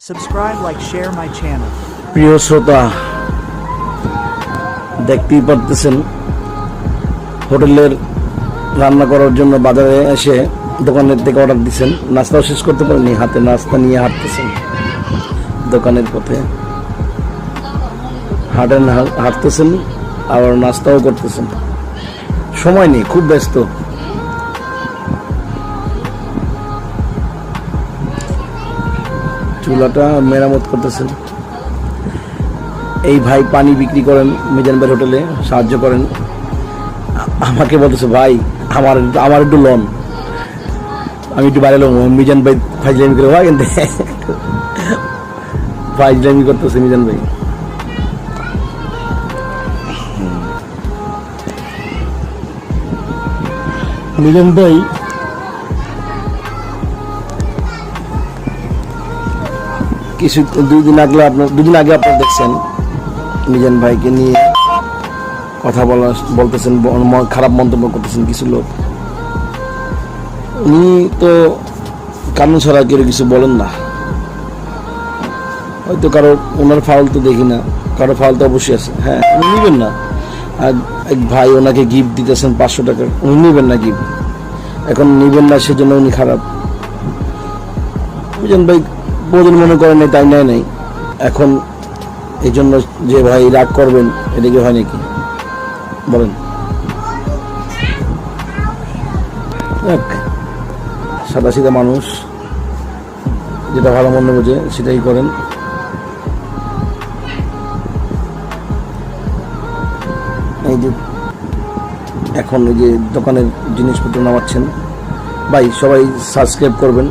Subscribe, like, share my channel. প্রিয় শ্রোতা, দেখতেই পারতেছেন হোটেলের রান্না করার জন্য বাজারে এসে দোকানের থেকে অর্ডার দিচ্ছেন। নাস্তাও শেষ করতে পারেনি, হাতে নাস্তা নিয়ে হাঁটতেছেন দোকানের পথে। হাঁটতেছেন আবার নাস্তাও করতেছেন, সময় নেই, খুব ব্যস্ত। চুলাটা মেরামত করতেছেন। এই ভাই পানি বিক্রি করেন মিজান ভাই হোটেলে, সাহায্য করেন। আমাকে বলতেছে, ভাই আমার একটু লন। আমি একটু বাইরে লোক। মিজান ভাই ফাইজলামি করে, ভাই কিন্তু ফাইজলামি করতেছে মিজান ভাই। মিজান ভাই কিছু দুদিন আগে আপনারা দেখছেন মিজান ভাইকে নিয়ে কথা বলতেছেন, খারাপ মন্তব্য করতেছেন কিছু লোক। উনি তো কারণ ছাড়া কেউ কিছু বলেন না, হয়তো কারো ওনার ফাউল তো দেখি না, কারো ফাউল তো অবশ্যই আছে। হ্যাঁ, উনি নিবেন না। আর এক ভাই ওনাকে গিফট দিতেছেন 500 টাকার, উনি নিবেন না গিফট, এখন নিবেন না, সেজন্য উনি খারাপ। মিজান ভাই বহুদিন মনে করেন নাই, তাই নেয় নাই। এখন এই জন্য যে ভাই রাগ করবেন, এটা কি হয় নাকি বলেন? সাদা সিধা মানুষ, যেটা ভালো মন্দ বোঝে সেটাই করেন। এই যে এখন এই যে দোকানের জিনিসপত্র নামাচ্ছেন, ভাই সবাই সাবস্ক্রাইব করবেন।